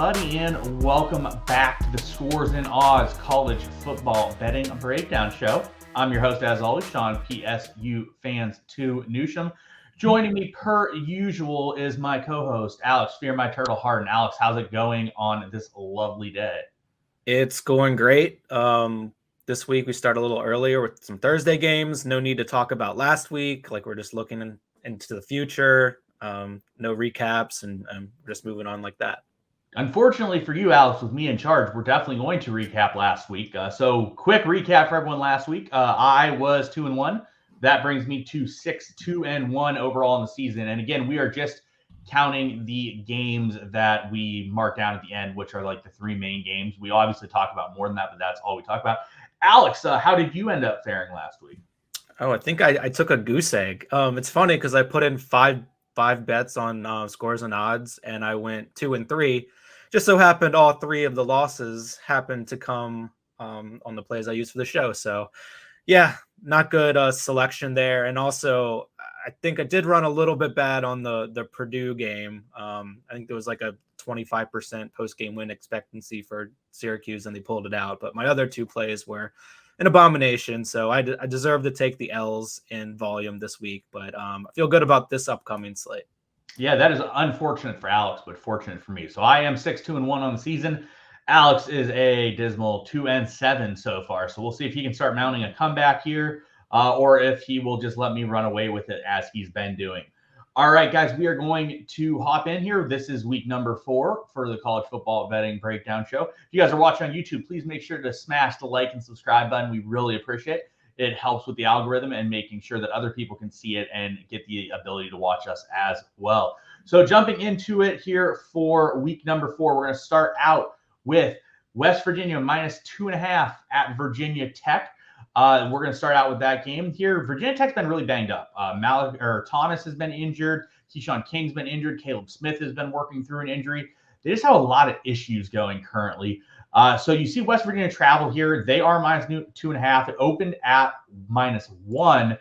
everybody, and welcome back to the Scores and Odds College Football Betting Breakdown Show. I'm your host, as always, Sean PSU Fans 2 Newsham. Joining me, per usual, is my co-host, Alex Fearmyturtle Hardin. Alex, how's it going on this lovely day? It's going great. This week we start a little earlier with some Thursday games. No need to talk about last week. Like we're just looking into the future. No recaps and just moving on like that. Unfortunately for you, Alex, with me in charge, we're definitely going to recap last week. So quick recap for everyone last week. I was 2-1. That brings me to 6-2-1 overall in the season. And again, we are just counting the games that we mark down at the end, which are like the three main games. We obviously talk about more than that, but that's all we talk about. Alex, how did you end up faring last week? Oh, I think I took a goose egg. It's funny because I put in five bets on Scores and Odds, and I went 2-3. Just so happened all three of the losses happened to come on the plays I used for the show. So, yeah, not good selection there. And also, I think I did run a little bit bad on the Purdue game. I think there was like a 25% post-game win expectancy for Syracuse, and they pulled it out. But my other two plays were an abomination. So I deserve to take the L's in volume this week. But I feel good about this upcoming slate. Yeah, that is unfortunate for Alex, but fortunate for me. So I am 6-2-1 on the season. Alex is a dismal 2-7 so far. So we'll see if he can start mounting a comeback here, or if he will just let me run away with it as he's been doing. All right, guys, we are going to hop in here. This is week number 4 for the College Football Betting Breakdown Show. If you guys are watching on YouTube, please make sure to smash the like and subscribe button. We really appreciate it. It helps with the algorithm and making sure that other people can see it and get the ability to watch us as well. So jumping into it here for week number 4, we're going to start out with West Virginia -2.5 at Virginia Tech. We're going to start out with that game here. Virginia Tech's been really banged up. Thomas has been injured. Keyshawn King's been injured. Caleb Smith has been working through an injury. They just have a lot of issues going currently. So you see West Virginia travel here. They are -2.5. It opened at -1.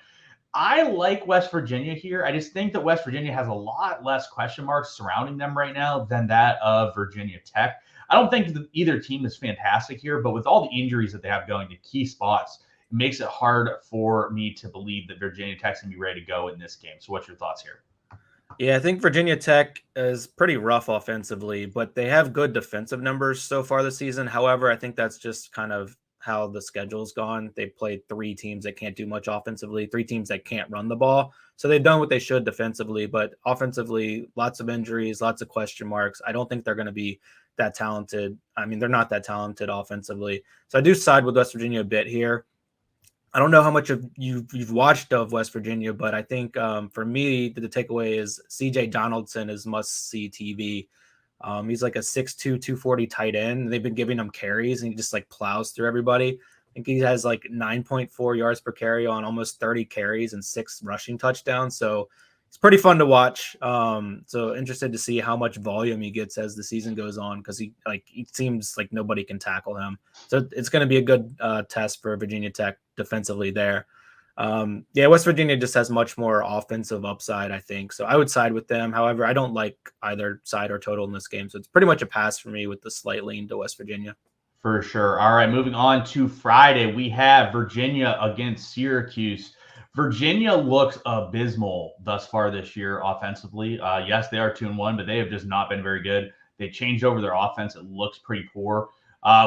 I like West Virginia here. I just think that West Virginia has a lot less question marks surrounding them right now than that of Virginia Tech. I don't think that either team is fantastic here, but with all the injuries that they have going to key spots, it makes it hard for me to believe that Virginia Tech's going to be ready to go in this game. So what's your thoughts here? Yeah, I think Virginia Tech is pretty rough offensively, but they have good defensive numbers so far this season. However, I think that's just kind of how the schedule's gone. They've played 3 teams that can't do much offensively, 3 teams that can't run the ball. So they've done what they should defensively, but offensively, lots of injuries, lots of question marks. I don't think they're going to be that talented. I mean, they're not that talented offensively. So I do side with West Virginia a bit here. I don't know how much of you've watched of West Virginia, but I think for me, the takeaway is CJ Donaldson is must-see TV. He's like a 6'2", 240 tight end. They've been giving him carries, and he just like plows through everybody. I think he has like 9.4 yards per carry on almost 30 carries and 6 rushing touchdowns. So it's pretty fun to watch. So interested to see how much volume he gets as the season goes on, because he seems like nobody can tackle him. So it's going to be a good test for Virginia Tech defensively there. West Virginia just has much more offensive upside, I think. So I would side with them. However, I don't like either side or total in this game. So it's pretty much a pass for me with the slight lean to West Virginia. For sure. All right, moving on to Friday, we have Virginia against Syracuse. Virginia looks abysmal thus far this year offensively. Yes, they are 2-1, but they have just not been very good. They changed over their offense. It looks pretty poor.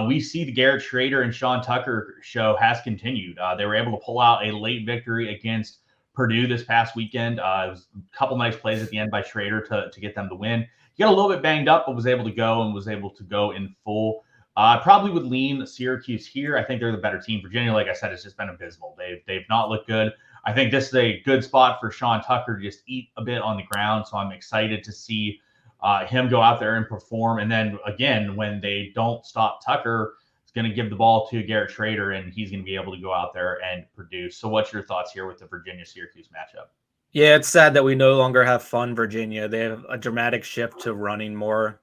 We see the Garrett Schrader and Sean Tucker show has continued. They were able to pull out a late victory against Purdue this past weekend. It was a couple nice plays at the end by Schrader to get them the win. He got a little bit banged up, but was able to go in full. Probably would lean Syracuse here. I think they're the better team. Virginia, like I said, has just been abysmal. They've not looked good. I think this is a good spot for Sean Tucker to just eat a bit on the ground. So I'm excited to see him go out there and perform. And then again, when they don't stop Tucker, it's going to give the ball to Garrett Schrader, and he's going to be able to go out there and produce. So what's your thoughts here with the Virginia-Syracuse matchup? Yeah, it's sad that we no longer have fun Virginia. They have a dramatic shift to running more.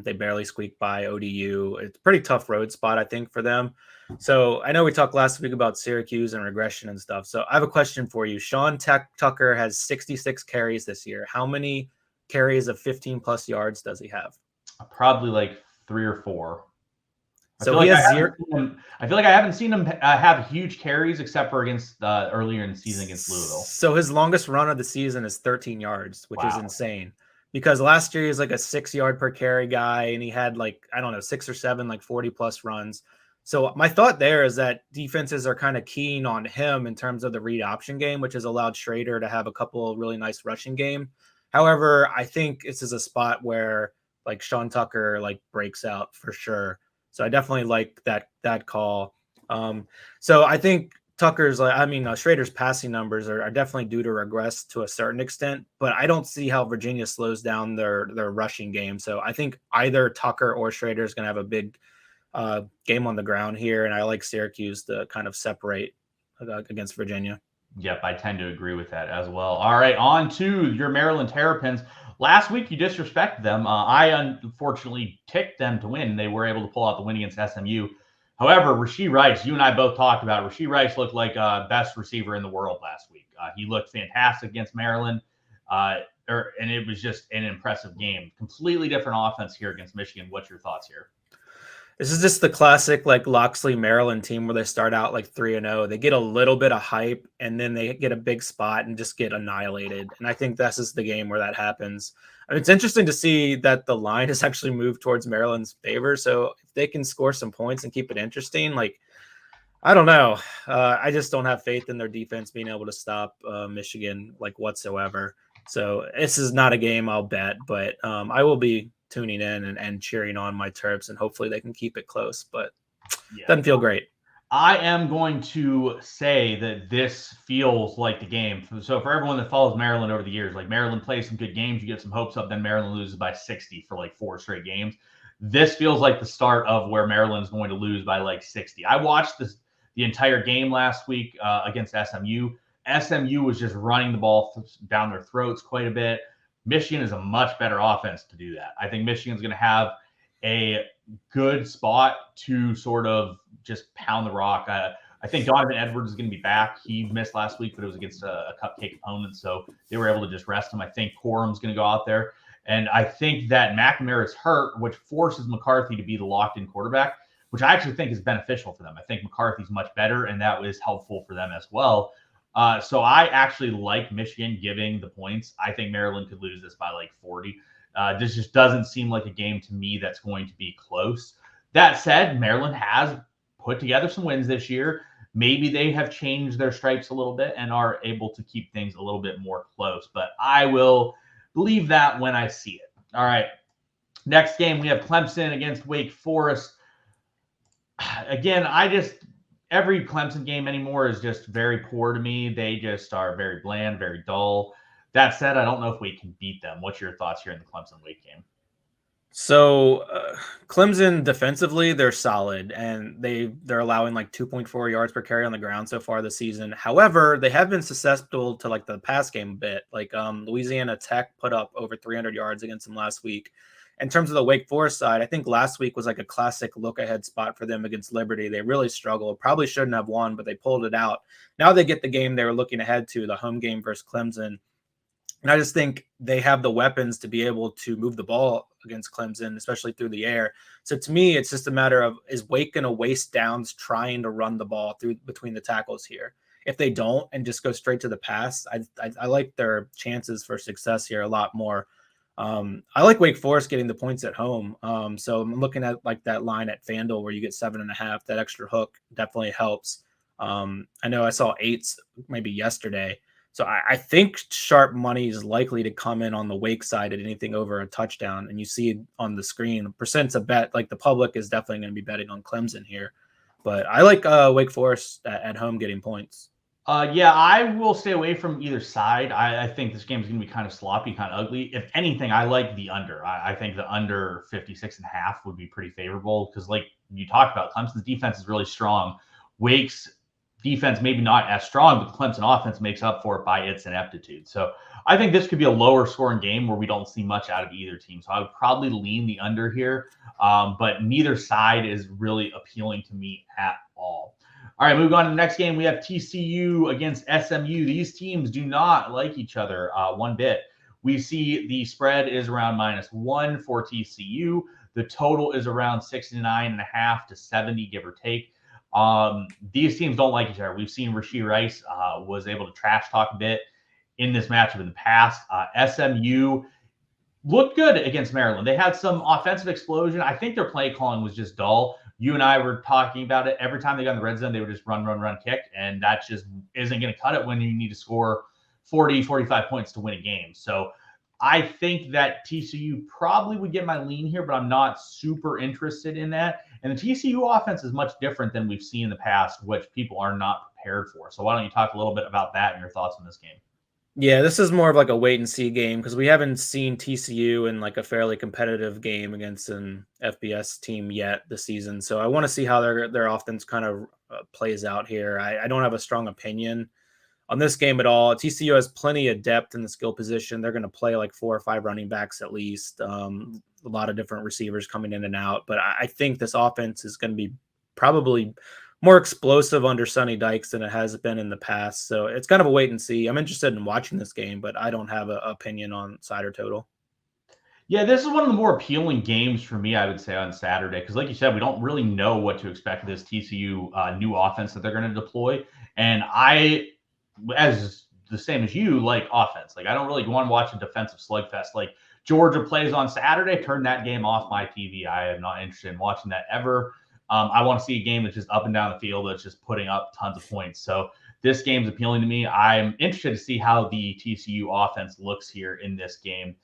They barely squeak by ODU. It's a pretty tough road spot, I think, for them. So I know we talked last week about Syracuse and regression and stuff. So I have a question for you. Sean Tucker has 66 carries this year. How many carries of 15-plus yards does he have? Probably like 3 or 4. So he has zero. I feel like I haven't seen him have huge carries except for against earlier in the season against Louisville. So his longest run of the season is 13 yards, which is insane. Because last year he was like a 6 yard per carry guy, and he had like, I don't know, 6 or 7 like 40 plus runs. So my thought there is that defenses are kind of keen on him in terms of the read option game, which has allowed Schrader to have a couple of really nice rushing game. However, I think this is a spot where like Sean Tucker like breaks out for sure. So I definitely like that call. So I think Schrader's passing numbers are definitely due to regress to a certain extent, but I don't see how Virginia slows down their rushing game. So I think either Tucker or Schrader is going to have a big game on the ground here, and I like Syracuse to kind of separate against Virginia. Yep, I tend to agree with that as well. All right, on to your Maryland Terrapins. Last week, you disrespected them. I unfortunately ticked them to win. They were able to pull out the win against SMU. However, Rashee Rice, you and I both talked about Rashee Rice looked like best receiver in the world last week. He looked fantastic against Maryland, and it was just an impressive game. Completely different offense here against Michigan. What's your thoughts here? This is just the classic like Loxley Maryland team where they start out like 3-0. They get a little bit of hype and then they get a big spot and just get annihilated. And I think this is the game where that happens. I mean, it's interesting to see that the line has actually moved towards Maryland's favor. So if they can score some points and keep it interesting, like, I don't know. I just don't have faith in their defense being able to stop Michigan like whatsoever. So this is not a game I'll bet, but I will be tuning in and cheering on my Terps, and hopefully they can keep it close, but doesn't feel great. I am going to say that this feels like the game. So for everyone that follows Maryland over the years, like Maryland plays some good games, you get some hopes up, then Maryland loses by 60 for like 4 straight games. This feels like the start of where Maryland's going to lose by like 60. I watched the entire game last week against SMU. SMU was just running the ball down their throats quite a bit. Michigan is a much better offense to do that. I think Michigan's going to have a good spot to sort of just pound the rock. I think Donovan Edwards is going to be back. He missed last week, but it was against a cupcake opponent, so they were able to just rest him. I think Corum's going to go out there. And I think that McNamara is hurt, which forces McCarthy to be the locked-in quarterback, which I actually think is beneficial for them. I think McCarthy's much better, and that was helpful for them as well. So I actually like Michigan giving the points. I think Maryland could lose this by like 40. This just doesn't seem like a game to me that's going to be close. That said, Maryland has put together some wins this year. Maybe they have changed their stripes a little bit and are able to keep things a little bit more close. But I will believe that when I see it. All right. Next game, we have Clemson against Wake Forest. Again, every Clemson game anymore is just very poor to me. They just are very bland, very dull. That said, I don't know if we can beat them. What's your thoughts here in the Clemson-Wake game? So Clemson defensively, they're solid, and they're allowing like 2.4 yards per carry on the ground so far this season. However, they have been susceptible to like the pass game a bit. Like Louisiana Tech put up over 300 yards against them last week. In terms of the Wake Forest side, I think last week was like a classic look-ahead spot for them against Liberty. They really struggled. Probably shouldn't have won, but they pulled it out. Now they get the game they were looking ahead to, the home game versus Clemson. And I just think they have the weapons to be able to move the ball against Clemson, especially through the air. So to me, it's just a matter of, is Wake going to waste downs trying to run the ball through between the tackles here? If they don't and just go straight to the pass, I like their chances for success here a lot more. I like Wake Forest getting the points at home. So I'm looking at like that line at FanDuel where you get 7.5. That extra hook definitely helps. I know I saw 8s maybe yesterday. So I think sharp money is likely to come in on the Wake side at anything over a touchdown. And you see on the screen, percent's a bet. Like the public is definitely going to be betting on Clemson here. But I like Wake Forest at home getting points. Yeah, I will stay away from either side. I think this game is going to be kind of sloppy, kind of ugly. If anything, I like the under. I think the under 56.5 would be pretty favorable because, like you talked about, Clemson's defense is really strong. Wake's defense maybe not as strong, but the Clemson offense makes up for it by its ineptitude. So I think this could be a lower scoring game where we don't see much out of either team. So I would probably lean the under here, but neither side is really appealing to me at all. All right, moving on to the next game, we have TCU against SMU. These teams do not like each other one bit. We see the spread is around -1 for TCU. The total is around 69.5 to 70, give or take. These teams don't like each other. We've seen Rashee Rice was able to trash talk a bit in this matchup in the past. SMU looked good against Maryland. They had some offensive explosion. I think their play calling was just dull. You and I were talking about it. Every time they got in the red zone, they would just run, kick. And that just isn't going to cut it when you need to score 40, 45 points to win a game. So I think that TCU probably would get my lean here, but I'm not super interested in that. And the TCU offense is much different than we've seen in the past, which people are not prepared for. So why don't you talk a little bit about that and your thoughts on this game? Yeah, this is more of like a wait and see game because we haven't seen TCU in like a fairly competitive game against an FBS team yet this season. So I want to see how their offense kind of plays out here. I don't have a strong opinion on this game at all. TCU has plenty of depth in the skill position. They're going to play like 4 or 5 running backs at least. A lot of different receivers coming in and out. But I think this offense is going to be probably more explosive under Sonny Dykes than it has been in the past. So it's kind of a wait and see. I'm interested in watching this game, but I don't have an opinion on side or total. Yeah, this is one of the more appealing games for me, I would say, on Saturday. Because like you said, we don't really know what to expect of this TCU new offense that they're going to deploy. And I, as the same as you, like offense. Like I don't really want to watch a defensive slugfest. Like Georgia plays on Saturday, turn that game off my TV. I am not interested in watching that ever. I want to see a game that's just up and down the field, that's just putting up tons of points. So this game's appealing to me. I'm interested to see how the TCU offense looks here in this game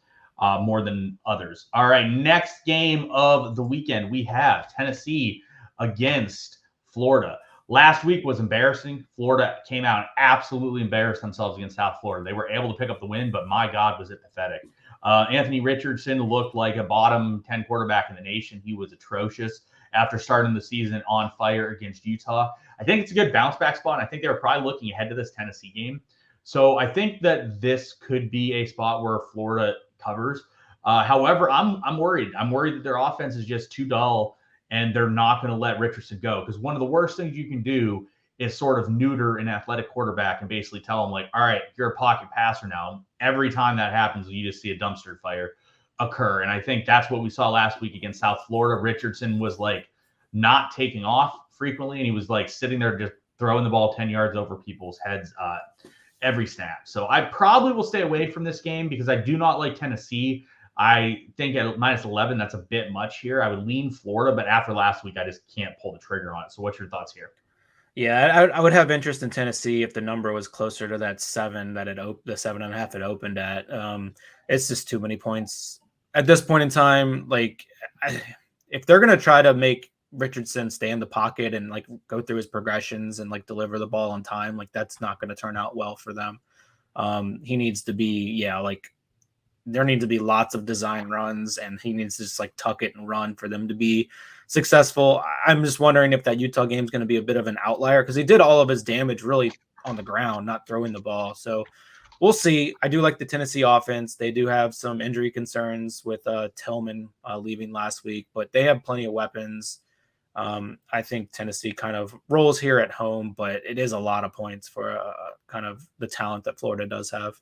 more than others. All right, next game of the weekend, we have Tennessee against Florida. Last week was embarrassing. Florida came out and absolutely embarrassed themselves against South Florida. They were able to pick up the win, but my God, was it pathetic. Anthony Richardson looked like a bottom 10 quarterback in the nation. He was atrocious after starting the season on fire against Utah. I think it's a good bounce back spot. And I think they were probably looking ahead to this Tennessee game. So I think that this could be a spot where Florida covers. However, I'm worried. I'm worried that their offense is just too dull and they're not going to let Richardson go. Because one of the worst things you can do is sort of neuter an athletic quarterback and basically tell him, like, all right, you're a pocket passer now. Every time that happens, you just see a dumpster fire occur. And I think that's what we saw last week against South Florida. Richardson was like not taking off frequently, and he was like sitting there just throwing the ball 10 yards over people's heads every snap. So I probably will stay away from this game because I do not like Tennessee. I think at -11, that's a bit much here. I would lean Florida, but after last week, I just can't pull the trigger on it. So what's your thoughts here? Yeah, I would have interest in Tennessee if the number was closer to that 7 that the 7.5 it opened at. It's just too many points at this point in time. Like, if they're going to try to make Richardson stay in the pocket and like go through his progressions and like deliver the ball on time, like that's not going to turn out well for them. He needs to be, there need to be lots of design runs and he needs to just like tuck it and run for them to be successful. I'm just wondering if that Utah game is going to be a bit of an outlier because he did all of his damage really on the ground, not throwing the ball. So we'll see. I do like the Tennessee offense. They do have some injury concerns with Tillman leaving last week, but they have plenty of weapons. I think Tennessee kind of rolls here at home, but it is a lot of points for kind of the talent that Florida does have.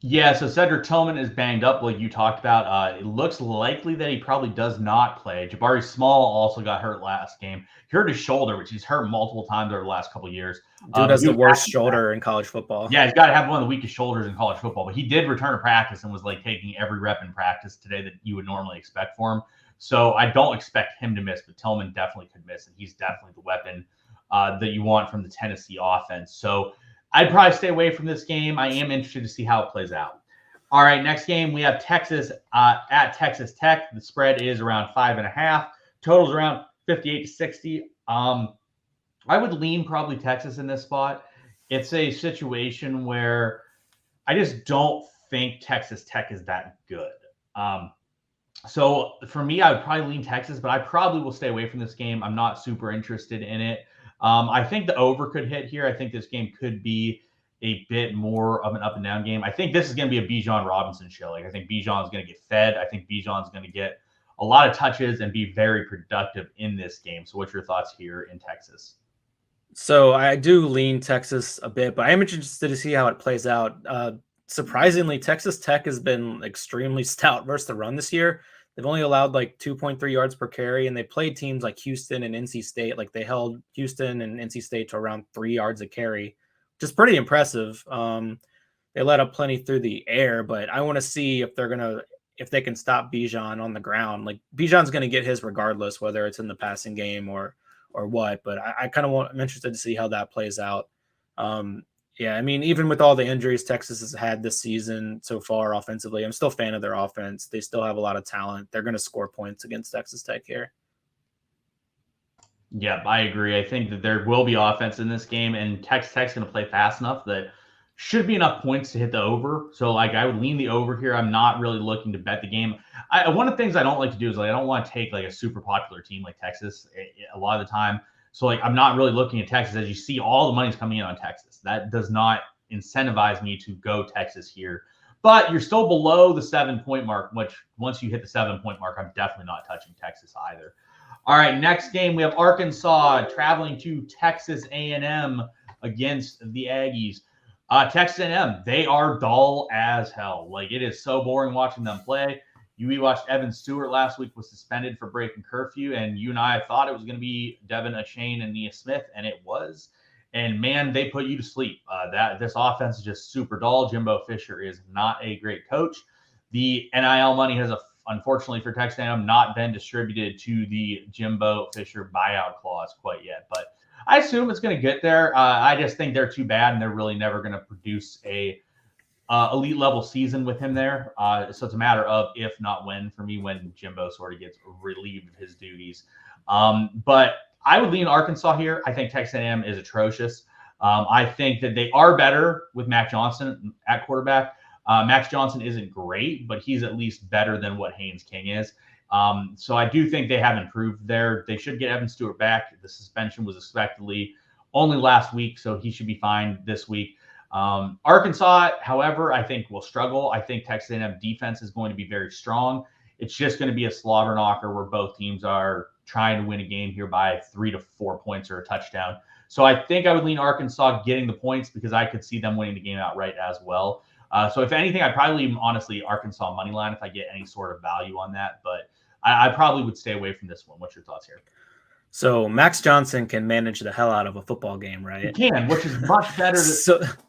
Yeah, so Cedric Tillman is banged up, like you talked about. It looks likely that he probably does not play. Jabari Small also got hurt last game. He hurt his shoulder, which he's hurt multiple times over the last couple of years. Dude has the worst shoulder in college football. Yeah, he's got to have one of the weakest shoulders in college football. But he did return to practice and was like taking every rep in practice today that you would normally expect for him. So I don't expect him to miss, but Tillman definitely could miss, and he's definitely the weapon that you want from the Tennessee offense. So I'd probably stay away from this game. I am interested to see how it plays out. All right, next game, we have Texas at Texas Tech. The spread is around 5.5. Total's around 58 to 60. I would lean probably Texas in this spot. It's a situation where I just don't think Texas Tech is that good. So for me, I would probably lean Texas, but I probably will stay away from this game. I'm not super interested in it. I think the over could hit here. I think this game could be a bit more of an up and down game. I think this is going to be a Bijan Robinson show. Like I think Bijan is going to get fed. I think Bijan is going to get a lot of touches and be very productive in this game. So what's your thoughts here in Texas? So I do lean Texas a bit, but I am interested to see how it plays out. Surprisingly, Texas Tech has been extremely stout versus the run this year. They've only allowed like 2.3 yards per carry, and they played teams like Houston and NC State. Like they held Houston and NC State to around 3 yards a carry, which is pretty impressive. They let up plenty through the air, but I want to see if they can stop Bijan on the ground. Like Bijan's going to get his regardless, whether it's in the passing game or what. But I kind of I'm interested to see how that plays out. Yeah, I mean, even with all the injuries Texas has had this season so far offensively, I'm still a fan of their offense. They still have a lot of talent. They're going to score points against Texas Tech here. Yeah, I agree. I think that there will be offense in this game, and Texas Tech's going to play fast enough that should be enough points to hit the over. So, like, I would lean the over here. I'm not really looking to bet the game. One of the things I don't like to do is, like, I don't want to take, like, a super popular team like Texas a lot of the time. So, like, I'm not really looking at Texas. As you see, all the money's coming in on Texas. That does not incentivize me to go Texas here. But you're still below the 7-point mark, which once you hit the 7-point mark, I'm definitely not touching Texas either. All right, next game, we have Arkansas traveling to Texas A&M against the Aggies. Texas A&M, they are dull as hell. Like, it is so boring watching them play. We watched Evan Stewart last week was suspended for breaking curfew, and you and I thought it was going to be Devin Achane and Nia Smith, and it was. And, man, they put you to sleep. This offense is just super dull. Jimbo Fisher is not a great coach. The NIL money has, unfortunately for Texas A&M, not been distributed to the Jimbo Fisher buyout clause quite yet. But I assume it's going to get there. I just think they're too bad, and they're really never going to produce a elite level season with him there. So it's a matter of if not when for me, when Jimbo sort of gets relieved of his duties. But I would lean Arkansas here. I think Texas A&M is atrocious. I think that they are better with Mac Johnson at quarterback. Max Johnson isn't great, but he's at least better than what Haynes King is. So I do think they have improved there. They should get Evan Stewart back. The suspension was expectedly only last week, so he should be fine this week. Arkansas, however, I think will struggle. I think Texas A&M defense is going to be very strong. It's just going to be a slobber knocker where both teams are trying to win a game here by 3 to 4 points or a touchdown. So I think I would lean Arkansas getting the points because I could see them winning the game outright as well. So if anything, I'd probably lean, honestly, Arkansas money line if I get any sort of value on that. But I probably would stay away from this one. What's your thoughts here? So Max Johnson can manage the hell out of a football game, right? He can, which is much better.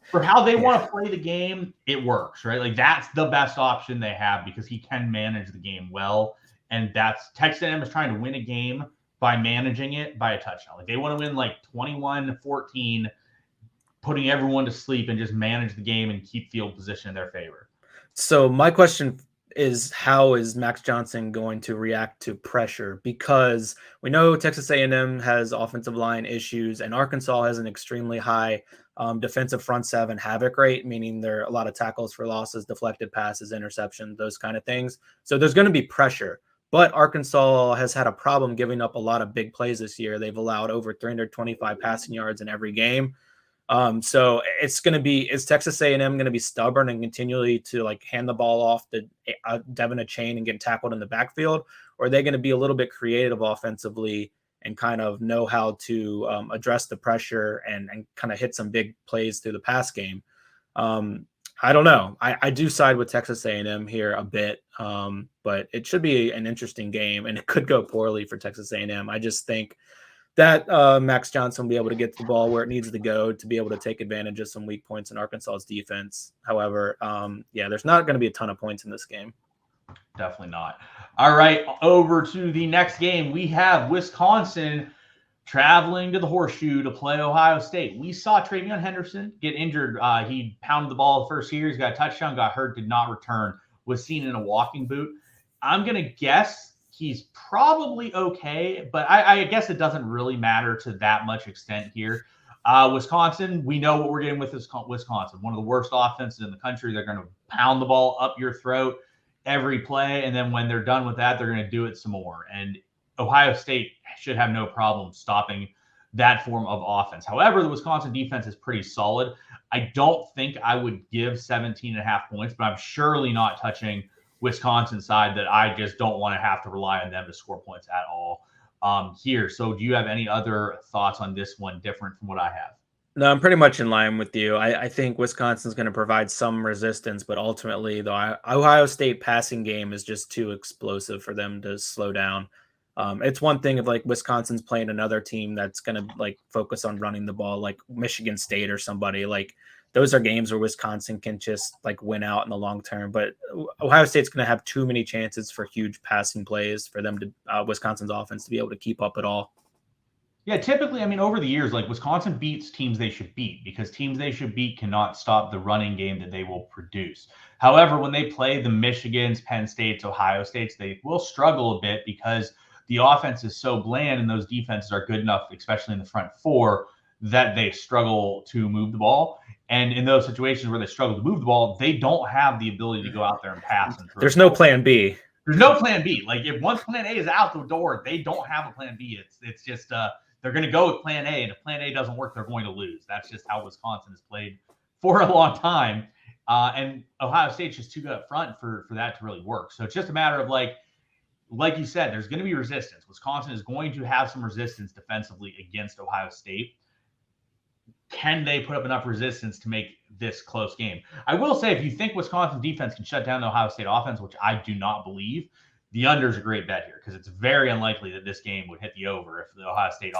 For how they want to play the game, it works, right? Like, that's the best option they have because he can manage the game well. And that's Texas A&M is trying to win a game by managing it by a touchdown. Like, they want to win like 21-14, putting everyone to sleep and just manage the game and keep field position in their favor. So my question is, how is Max Johnson going to react to pressure? Because we know Texas A&M has offensive line issues, and Arkansas has an extremely high defensive front seven havoc rate, meaning there are a lot of tackles for losses, deflected passes, interception, those kind of things. So there's going to be pressure. But Arkansas has had a problem giving up a lot of big plays this year. They've allowed over 325 passing yards in every game. So it's going to be, is Texas A&M going to be stubborn and continually to like hand the ball off to Devin Achane and get tackled in the backfield? Or are they going to be a little bit creative offensively and kind of know how to address the pressure and kind of hit some big plays through the pass game? I don't know. I do side with Texas A&M here a bit, but it should be an interesting game, and it could go poorly for Texas A&M. I just think that Max Johnson will be able to get the ball where it needs to go to be able to take advantage of some weak points in Arkansas's defense. However, there's not going to be a ton of points in this game. Definitely not. All right, over to the next game. We have Wisconsin traveling to the Horseshoe to play Ohio State. We saw Travion Henderson get injured. He pounded the ball the first year. He's got a touchdown, got hurt, did not return, was seen in a walking boot. I'm going to guess he's probably okay, but I guess it doesn't really matter to that much extent here. Wisconsin, we know what we're getting with Wisconsin. One of the worst offenses in the country. They're going to pound the ball up your throat every play, and then when they're done with that, they're going to do it some more. And Ohio State should have no problem stopping that form of offense. However, the Wisconsin defense is pretty solid. I don't think I would give 17.5 points, but I'm surely not touching Wisconsin side that I just don't want to have to rely on them to score points at all here. So do you have any other thoughts on this one different from what I have? No, I'm pretty much in line with you. I think Wisconsin's going to provide some resistance, but ultimately, the Ohio State passing game is just too explosive for them to slow down. It's one thing if like Wisconsin's playing another team that's going to like focus on running the ball, like Michigan State or somebody. Like those are games where Wisconsin can just like win out in the long term. But Ohio State's going to have too many chances for huge passing plays for them to Wisconsin's offense to be able to keep up at all. Yeah, typically, I mean, over the years, like Wisconsin beats teams they should beat because teams they should beat cannot stop the running game that they will produce. However, when they play the Michigans, Penn States, Ohio States, they will struggle a bit because the offense is so bland and those defenses are good enough, especially in the front four, that they struggle to move the ball. And in those situations where they struggle to move the ball, they don't have the ability to go out there and pass. And There's no plan B. There's no plan B. Like if once plan A is out the door, they don't have a plan B. It's just they're going to go with plan A, and if plan A doesn't work, they're going to lose. That's just how Wisconsin has played for a long time. And Ohio State's just too good up front for that to really work. So it's just a matter of like you said, there's going to be resistance. Wisconsin is going to have some resistance defensively against Ohio State. Can they put up enough resistance to make this close game? I will say, if you think Wisconsin defense can shut down the Ohio State offense, which I do not believe, the under is a great bet here because it's very unlikely that this game would hit the over if the Ohio State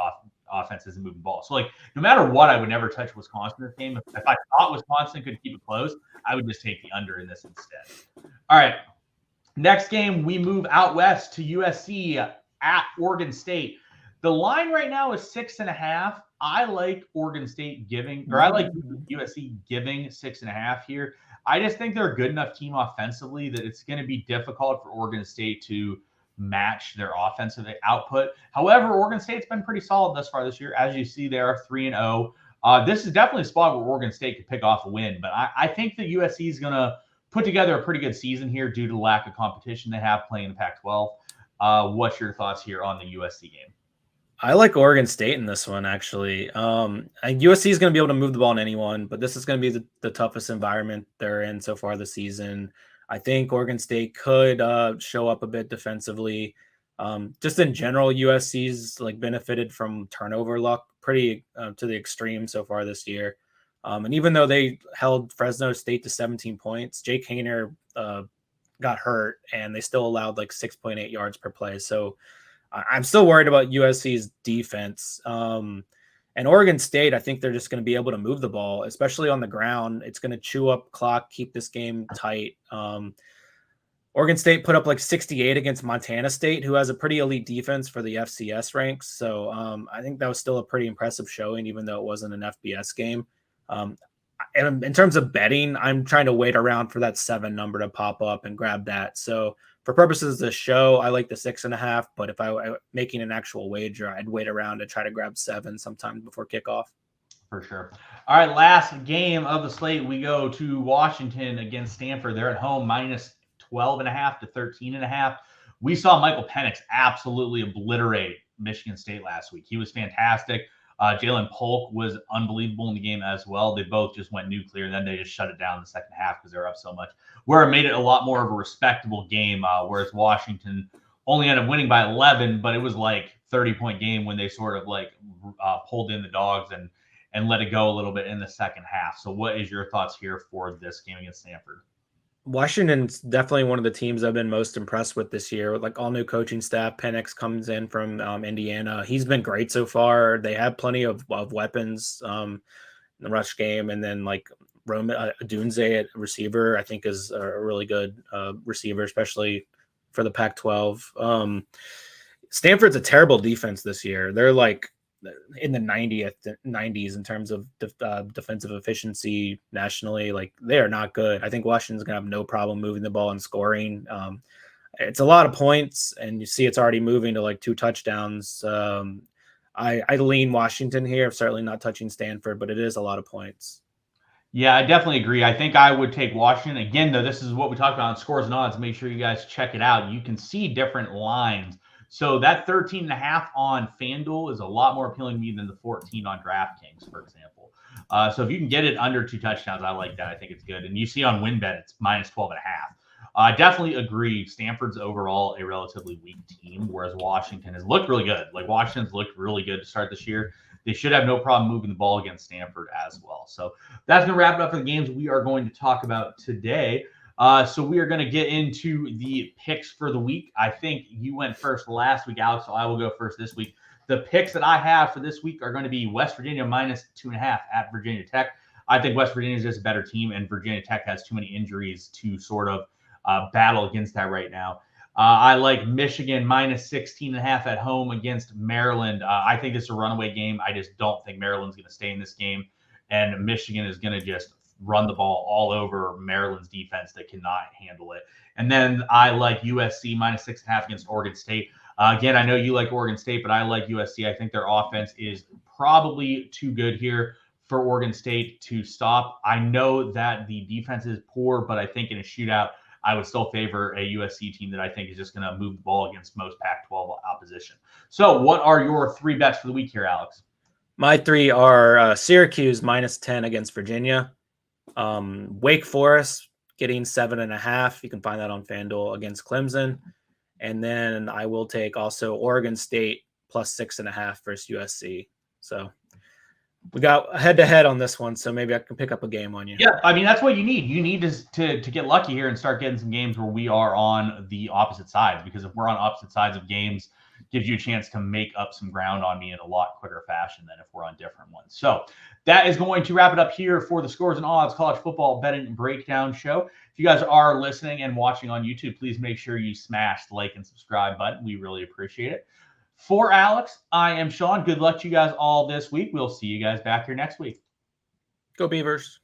offense isn't moving the ball. So, like, no matter what, I would never touch Wisconsin this game. If I thought Wisconsin could keep it close, I would just take the under in this instead. All right. Next game, we move out west to USC at Oregon State. The line right now is 6.5. I like Oregon State giving, or I like USC giving 6.5 here. I just think they're a good enough team offensively that it's going to be difficult for Oregon State to match their offensive output. However, Oregon State's been pretty solid thus far this year. As you see, they are 3-0. This is definitely a spot where Oregon State could pick off a win, but I think that USC is going to put together a pretty good season here due to the lack of competition they have playing in the Pac-12. What's your thoughts here on the USC game? I like Oregon State in this one, actually. USC is going to be able to move the ball on anyone, but this is going to be the toughest environment they're in so far this season. I think Oregon State could show up a bit defensively. Just in general, USC's like benefited from turnover luck pretty to the extreme so far this year. And even though they held Fresno State to 17 points, Jake Haener got hurt, and they still allowed like 6.8 yards per play. So I'm still worried about USC's defense. And Oregon State, I think they're just going to be able to move the ball, especially on the ground. It's going to chew up clock, keep this game tight. Oregon State put up like 68 against Montana State, who has a pretty elite defense for the FCS ranks. So I think that was still a pretty impressive showing, even though it wasn't an FBS game. And in terms of betting, I'm trying to wait around for that 7 number to pop up and grab that. So for purposes of the show, I like the 6.5, but if I were making an actual wager, I'd wait around to try to grab 7 sometime before kickoff. For sure. All right, last game of the slate, we go to Washington against Stanford. They're at home, minus 12.5 to 13.5. We saw Michael Penix absolutely obliterate Michigan State last week. He was fantastic. Jalen Polk was unbelievable in the game as well. They both just went nuclear, and then they just shut it down in the second half because they were up so much, where it made it a lot more of a respectable game, whereas Washington only ended up winning by 11, but it was like 30-point game when they sort of like pulled in the dogs and let it go a little bit in the second half. So what is your thoughts here for this game against Stanford? Washington's definitely one of the teams I've been most impressed with this year. Like all new coaching staff, Penix comes in from Indiana. He's been great so far. They have plenty of weapons in the rush game, and then like Adunze at receiver, I think is a really good receiver, especially for the Pac-12. Stanford's a terrible defense this year. They're like in the 90s in terms of defensive efficiency nationally. Like they are not good. I think Washington's gonna have no problem moving the ball and scoring. It's a lot of points, and you see it's already moving to like 2 touchdowns. I lean Washington here. I'm certainly not touching Stanford, but it is a lot of points. Yeah, I definitely agree. I think I would take Washington. Again, though, this is what we talked about on Scores and Odds. Make sure you guys check it out. You can see different lines. So that 13.5 on FanDuel is a lot more appealing to me than the 14 on DraftKings, for example. So if you can get it under 2 touchdowns, I like that. I think it's good. And you see on WinBet, it's minus 12.5. I definitely agree. Stanford's overall a relatively weak team, whereas Washington has looked really good. Like Washington's looked really good to start this year. they should have no problem moving the ball against Stanford as well. So that's going to wrap it up for the games we are going to talk about today. So we are going to get into the picks for the week. I think you went first last week, Alex, so I will go first this week. The picks that I have for this week are going to be West Virginia -2.5 at Virginia Tech. I think West Virginia is just a better team, and Virginia Tech has too many injuries to sort of battle against that right now. I like Michigan -16.5 at home against Maryland. I think this is a runaway game. I just don't think Maryland's going to stay in this game, and Michigan is going to just run the ball all over Maryland's defense that cannot handle it. And then I like USC -6.5 against Oregon State. Again, I know you like Oregon State, but I like USC. I think their offense is probably too good here for Oregon State to stop. I know that the defense is poor, but I think in a shootout, I would still favor a USC team that I think is just going to move the ball against most Pac-12 opposition. So what are your 3 bets for the week here, Alex? My 3 are Syracuse -10 against Virginia. Wake Forest getting 7.5. You can find that on FanDuel against Clemson. And then I will take also Oregon State +6.5 versus USC. So we got head-to-head on this one, so maybe I can pick up a game on you. Yeah, I mean, that's what you need. You need to get lucky here and start getting some games where we are on the opposite sides, because if we're on opposite sides of games, gives you a chance to make up some ground on me in a lot quicker fashion than if we're on different ones. So that is going to wrap it up here for the Scores and Odds College Football Betting Breakdown Show. If you guys are listening and watching on YouTube, please make sure you smash the like and subscribe button. We really appreciate it. For Alex, I am Sean. Good luck to you guys all this week. We'll see you guys back here next week. Go Beavers.